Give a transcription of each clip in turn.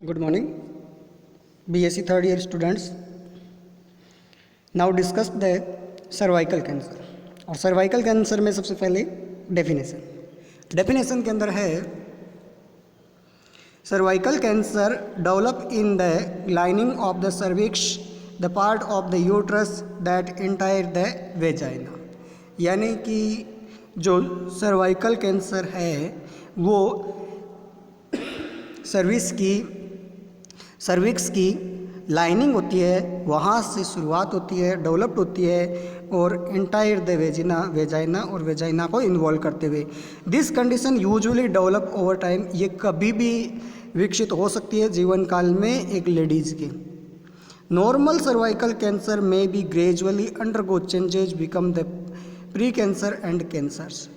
Good morning, BSc third year students. Now discuss the cervical cancer. और cervical cancer में सबसे पहले definition के अंदर है cervical cancer develop in the lining of the cervix the part of the uterus that entire the vagina. यानी कि जो सर्वाइकल कैंसर है वो सर्विक्स की लाइनिंग होती है, वहाँ से शुरुआत होती है, डेवलप्ड होती है और एंटायर द वेजाइना और वेजाइना को इन्वॉल्व करते हुए. This condition usually develop over time. ये कभी भी विकसित हो सकती है जीवन काल में एक लेडीज़ की. नॉर्मल सर्वाइकल कैंसर में भी gradually undergo changes become the pre cancer and cancers.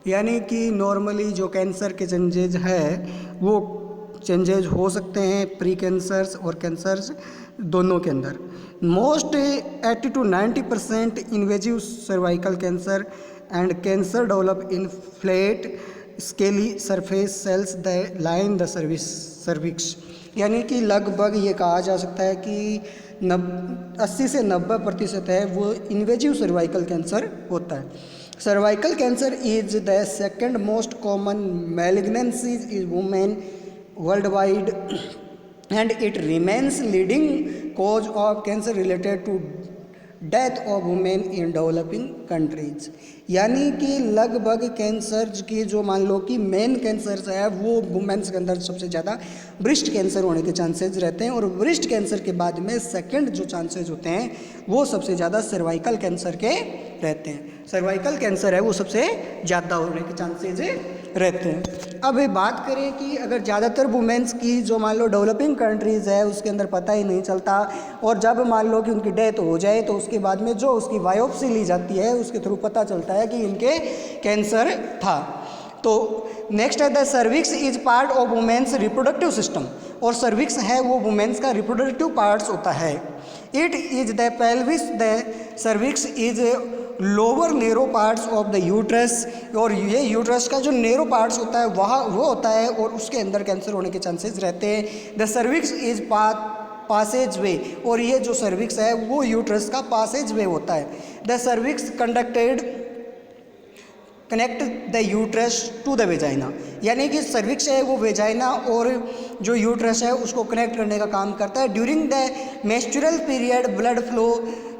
यानी कि नॉर्मली जो कैंसर के चेंजेज है वो चेंजेज हो सकते हैं प्री कैंसर्स और कैंसर्स दोनों के अंदर. Most 80 to 90% invasive cervical cancer and cancer develop in flat scaly surface cells the line the cervix. यानी कि लगभग ये कहा जा सकता है कि 80 से 90% है वो इन्वेजिव सर्वाइकल कैंसर होता है. Cervical cancer is the second most common malignancy is women worldwide and it remains leading cause of cancer related to death of women in developing countries. यानी कि लगभग कैंसर की जो मान लो कि मेन कैंसर है वो वुमेन्स के अंदर सबसे ज़्यादा ब्रेस्ट कैंसर होने के चांसेस रहते हैं और ब्रेस्ट कैंसर के बाद में सेकंड जो चांसेस होते हैं वो सबसे ज़्यादा सर्वाइकल कैंसर के रहते हैं. सर्वाइकल कैंसर है वो सबसे ज़्यादा होने के चांसेस रहते हैं. अब ये बात करें कि अगर ज़्यादातर वुमेन्स की जो मान लो डेवलपिंग कंट्रीज़ है उसके अंदर पता ही नहीं चलता और जब मान लो कि उनकी डेथ हो जाए तो उसके बाद में जो उसकी बायोप्सी ली जाती है उसके थ्रू पता चलता है कि इनके कैंसर था. तो नेक्स्ट है the cervix is part of women's reproductive system. और सर्विक्स है वो वुमेन्स का रिप्रोडक्टिव पार्ट्स होता है. It is the pelvis. The cervix is lower narrow parts of the uterus. और ये यूट्रस का जो नेरो पार्ट्स होता है वहाँ वो होता है और उसके अंदर कैंसर होने के चांसेस रहते हैं. द सर्विक्स इज पासेज वे. और ये जो सर्विक्स है वो यूट्रस का पासेज वे होता है. The cervix connect the uterus to the vagina. यानी कि सर्विक्स है वो वेजाइना और जो यूट्रस है उसको कनेक्ट करने का काम करता है. During the menstrual period blood flow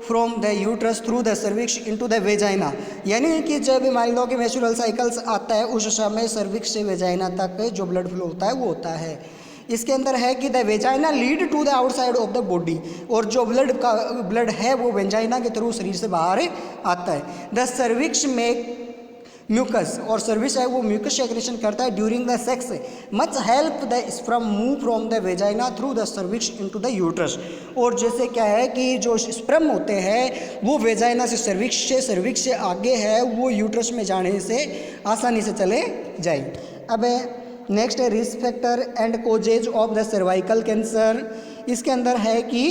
from the uterus through the cervix into the vagina. यानी कि जब मान लो कि मेंस्ट्रुअल साइकिल्स आता है उस समय सर्विक्स से वेजाइना तक जो ब्लड फ्लो होता है वो होता है. इसके अंदर है कि the vagina lead to the outside of the body. और जो ब्लड है वो वेजाइना के थ्रू शरीर से बाहर आता है. द सर्विक्स में म्यूकस. और सर्विक्स है वो म्यूकस सेक्रेशन करता है during the sex. Much help the sperm move from the vagina through the cervix into the uterus. और जैसे क्या है कि जो स्पर्म होते हैं वो वेजाइना से सर्विक्स से आगे है वो यूट्रस में जाने से आसानी से चले जाए. अब नेक्स्ट है risk factor and causes of the cervical cancer. इसके अंदर है कि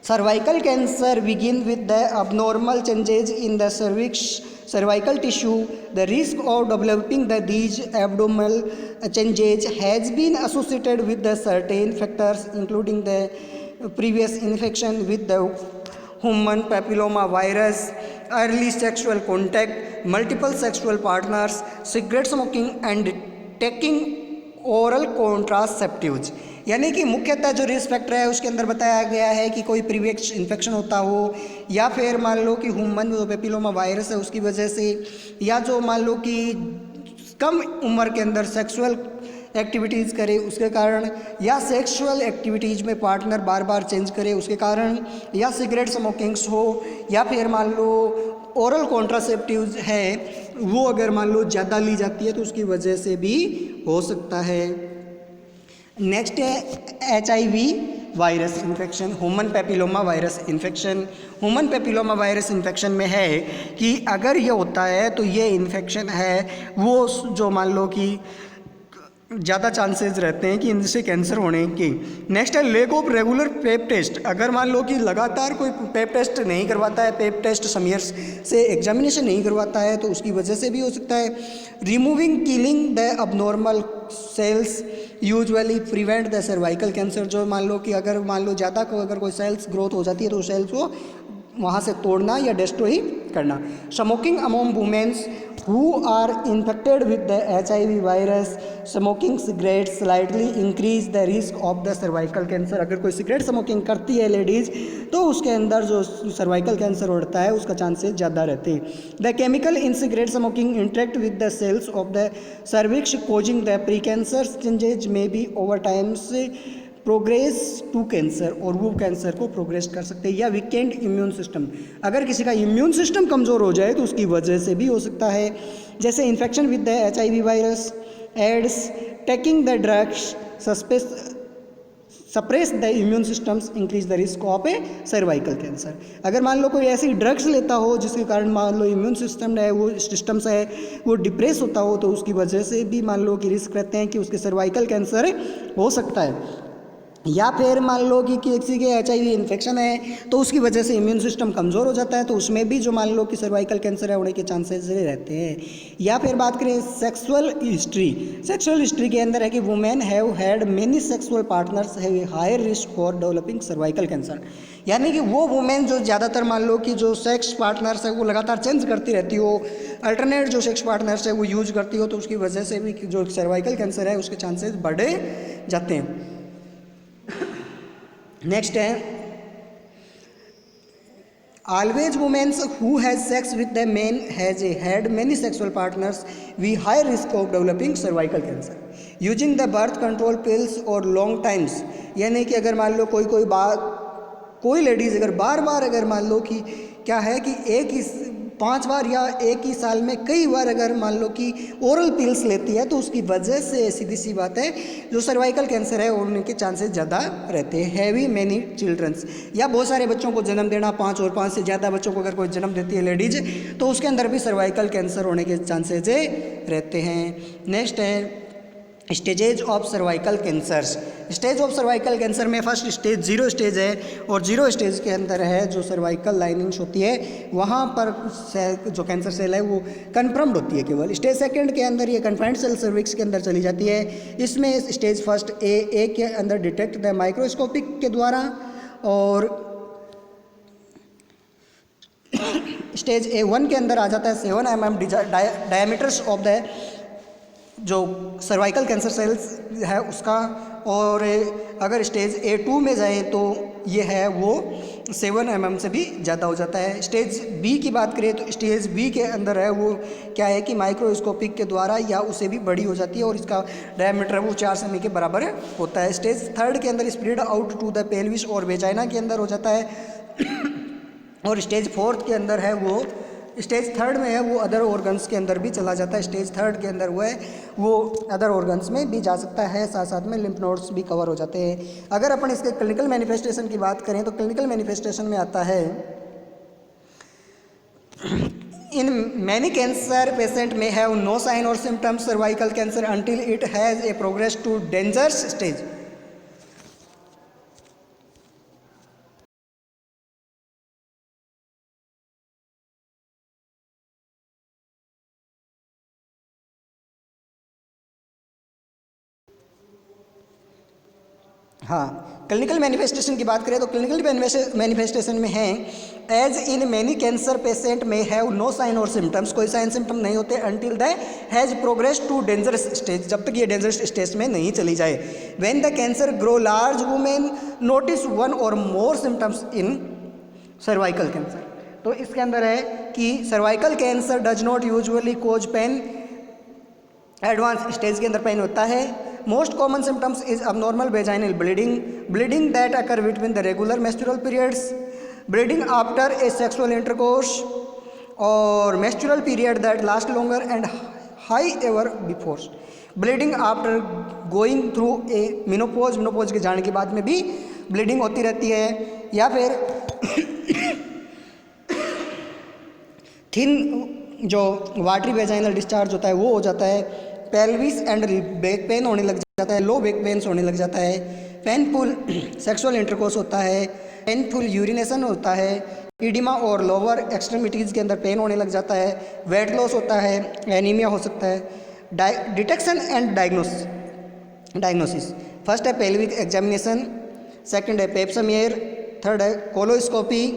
cervical cancer begin with the abnormal changes in the cervical tissue. The risk of developing these abnormal changes has been associated with the certain factors including the previous infection with the human papilloma virus, early sexual contact, multiple sexual partners, cigarette smoking and taking oral contraceptives. यानी कि मुख्यतः जो risk factor है उसके अंदर बताया गया है कि कोई प्रीवियस इन्फेक्शन होता हो या फिर मान लो कि ह्यूमन जो पेपिलोमा वायरस है उसकी वजह से, या जो मान लो कि कम उम्र के अंदर सेक्सुअल एक्टिविटीज़ करे उसके कारण, या सेक्सुअल एक्टिविटीज़ में पार्टनर बार बार चेंज करे उसके कारण, या सिगरेट स्मोकिंग्स हो, या फिर मान लो ओरल कॉन्ट्रासेप्टिव्स है वो अगर मान लो ज़्यादा ली जाती है तो उसकी वजह से भी हो सकता है. नेक्स्ट है HIV virus infection, human papilloma virus infection. Human papilloma virus infection में है कि अगर ये होता है तो ये इन्फेक्शन है वो जो मान लो कि ज़्यादा चांसेस रहते हैं कि इनसे कैंसर होने के। नेक्स्ट है lack of regular pap test. अगर मान लो कि लगातार कोई पेप टेस्ट नहीं करवाता है, पेप टेस्ट समय से एग्जामिनेशन नहीं करवाता है, तो उसकी वजह से भी हो सकता है। Removing killing the abnormal cells usually prevent the cervical cancer. जो मान लो कि अगर मान लो ज़्यादा को अगर कोई सेल्स ग्रोथ हो जाती है तो सेल्स को वहाँ से तोड़ना या डिस्ट्रॉय करना। Smoking among women's who are infected with the HIV virus, smoking cigarettes slightly increase the risk of the cervical cancer। अगर कोई सिगरेट स्मोकिंग करती है लेडीज़ तो उसके अंदर जो सर्वाइकल कैंसर होता है उसका चांसेस ज़्यादा रहते हैं। The chemical in cigarette smoking interact with the cells of the cervix causing the pre cancer changes may be over times progress to cancer, और वो कैंसर को प्रोग्रेस कर सकते हैं। या वीकेंड इम्यून सिस्टम, अगर किसी का इम्यून सिस्टम कमज़ोर हो जाए तो उसकी वजह से भी हो सकता है। जैसे infection with the HIV virus, AIDS, taking the drugs suppress the immune systems increase the risk of a cervical cancer. अगर मान लो कोई ऐसी ड्रग्स लेता हो जिसके कारण मान लो इम्यून सिस्टम है वो सिस्टम्स है वो डिप्रेस होता हो, तो उसकी वजह से भी मान लो कि रिस्क रहते हैं कि उसके सर्वाइकल कैंसर हो सकता है। या फिर मान लो कि किसी के HIV इन्फेक्शन है तो उसकी वजह से इम्यून सिस्टम कमज़ोर हो जाता है, तो उसमें भी जो मान लो कि सर्वाइकल कैंसर है होने के चांसेस रहते हैं। या फिर बात करें सेक्सुअल हिस्ट्री के अंदर है कि women have had many sexual partners have a higher risk for developing cervical cancer. यानी कि वो वुमेन जो ज़्यादातर मान लो कि जो सेक्स पार्टनर्स है वो लगातार चेंज करती रहती हो, अल्टरनेट जो सेक्स पार्टनर्स है वो यूज करती हो, तो उसकी वजह से भी जो सर्वाइकल कैंसर है उसके चांसेस बढ़े जाते हैं। नेक्स्ट है always women's who has sex with the man has a had many sexual partners we high risk of developing cervical cancer using the birth control pills और लॉन्ग टाइम्स। यानी कि अगर मान लो कोई लेडीज़ अगर बार बार अगर मान लो कि क्या है कि 5 बार या एक ही साल में कई बार अगर मान लो कि ओरल पिल्स लेती है तो उसकी वजह से सीधी सी बात है जो सर्वाइकल कैंसर है उनके चांसेस ज़्यादा रहते हैं। हैवी मैनी चिल्ड्रंस, या बहुत सारे बच्चों को जन्म देना, 5 और 5 से ज़्यादा बच्चों को अगर कोई जन्म देती है लेडीज तो उसके अंदर भी सर्वाइकल कैंसर होने के चांसेस रहते हैं। नेक्स्ट है stages of cervical cancers. Stage of cervical cancer में फर्स्ट स्टेज 0 स्टेज है, और 0 स्टेज के अंदर है जो सर्वाइकल लाइनिंग्स होती है वहाँ पर जो कैंसर सेल है वो कन्फर्म्ड होती है केवल। स्टेज सेकंड के अंदर ये कन्फाइंड सेल सर्विक्स के अंदर चली जाती है। इसमें स्टेज फर्स्ट ए के अंदर डिटेक्ट द माइक्रोस्कोपिक के द्वारा, और स्टेज A1 के अंदर आ जाता है 7 mm डायमीटर्स ऑफ द जो सर्वाइकल कैंसर सेल्स है उसका, और अगर स्टेज A2 में जाए तो ये है वो 7 mm से भी ज़्यादा हो जाता है। स्टेज B की बात करें तो स्टेज B के अंदर है वो क्या है कि माइक्रोस्कोपिक के द्वारा या उससे भी बड़ी हो जाती है और इसका डायमीटर वो 4 सेमी के बराबर होता है। स्टेज थर्ड के अंदर spread out to the pelvis और वेजाइना के अंदर हो जाता है और स्टेज फोर्थ के अंदर है वो स्टेज थर्ड में है वो अदर ऑर्गन्स के अंदर भी चला जाता है। स्टेज थर्ड के अंदर वो अदर ऑर्गन्स में भी जा सकता है, साथ साथ में लिम्फ नोड्स भी कवर हो जाते हैं। अगर अपन इसके क्लिनिकल मैनिफेस्टेशन की बात करें तो क्लिनिकल मैनिफेस्टेशन में आता है इन मैनी कैंसर पेशेंट में हैव नो साइन और symptoms cervical cancer until it has a progress to dangerous stage. हाँ, क्लिनिकल मैनिफेस्टेशन की बात करें तो क्लिनिकल मैनिफेस्टेशन में है as in many cancer patient में हैव नो साइन और सिम्टम्स, कोई साइन सिम्टम नहीं होते until the has progress to dangerous stage, जब तक ये डेंजरस स्टेज में नहीं चली जाए। When the cancer grow large women notice 1 और more symptoms in cervical cancer. तो इसके अंदर है कि cervical cancer does not usually cause pain, advance stage के अंदर पेन होता है। Most common symptoms is abnormal vaginal bleeding that occur between the regular menstrual periods, bleeding after a sexual intercourse or menstrual period that last longer and high ever before, bleeding after going through a menopause के जाने के बाद में भी bleeding होती रहती है। या फिर थिन जो वाटरी वेजाइनल डिस्चार्ज होता है वो हो जाता है। पेल्विस एंड बैक पेन होने लग जाता है, लो बैक पेन्स होने लग जाता है, पेनफुल सेक्सुअल इंटरकोर्स होता है, पेनफुल यूरिनेशन होता है, ईडिमा और लोअर एक्सट्रीमिटीज़ के अंदर पेन होने लग जाता है, वेट लॉस होता है, एनीमिया हो सकता है। डिटेक्शन एंड डायग्नोसिस, फर्स्ट है पेल्विक एग्जामिनेशन, सेकंड है पेप स्मीयर, थर्ड है कोलोस्कोपी,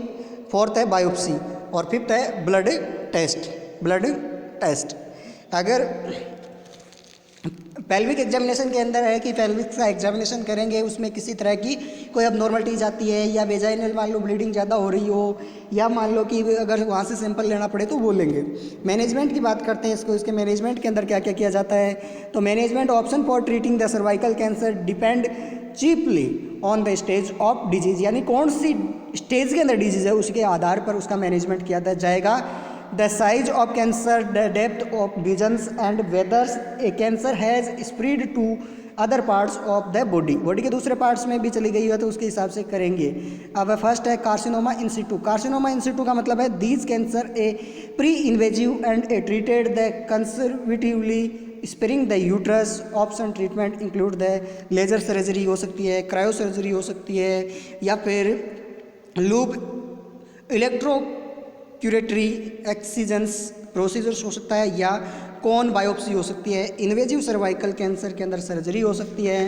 फोर्थ है बायोप्सी और फिफ्थ है ब्लड टेस्ट। अगर पेल्विक एग्जामिनेशन के अंदर है कि पेल्विक का एग्जामिनेशन करेंगे, उसमें किसी तरह की कोई अबनॉर्मलिटीज आती है या वेजाइनल मान लो ब्लीडिंग ज़्यादा हो रही हो या मान लो कि अगर वहाँ से सैंपल लेना पड़े तो वो लेंगे। मैनेजमेंट की बात करते हैं इसको, इसके मैनेजमेंट के अंदर क्या क्या किया जाता है। तो management option for treating the cervical cancer depend cheaply on the stage of disease, यानी कौन सी स्टेज के अंदर डिजीज़ है उसके आधार पर उसका मैनेजमेंट किया जाएगा। The size of cancer, the depth of lesions and whether a cancer has spread to other parts of the body के दूसरे पार्ट्स में भी चली गई है तो उसके हिसाब से करेंगे। अब फर्स्ट है कार्सिनोमा इन सिटू। कार्सिनोमा इन सिटू का मतलब है these cancer a pre invasive and a treated the conservatively sparing the uterus. Option treatment include the laser surgery हो सकती है, क्रायो सर्जरी हो सकती है या फिर लूप इलेक्ट्रो क्यूरेटरी एक्सीजेंस प्रोसीजर्स हो सकता है या कौन बायोप्सी हो सकती है। इन्वेजिव सर्वाइकल कैंसर के अंदर सर्जरी हो सकती है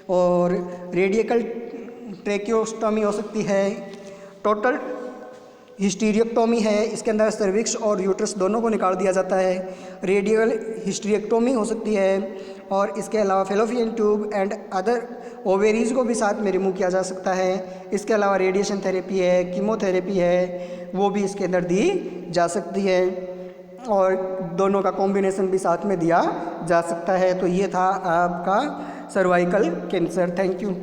और रेडिकल ट्रेकियोस्टोमी हो सकती है। टोटल हिस्टीरियोक्टोमी है, इसके अंदर सर्विक्स और यूट्रस दोनों को निकाल दिया जाता है। रेडियल हिस्टीरियोक्टोमी हो सकती है और इसके अलावा fallopian tube and other ovaries को भी साथ में रिमूव किया जा सकता है। इसके अलावा रेडिएशन थेरेपी है, कीमोथेरेपी है, वो भी इसके अंदर दी जा सकती है और दोनों का कॉम्बिनेशन भी साथ में दिया जा सकता है। तो ये था आपका सर्वाइकल कैंसर। Thank you.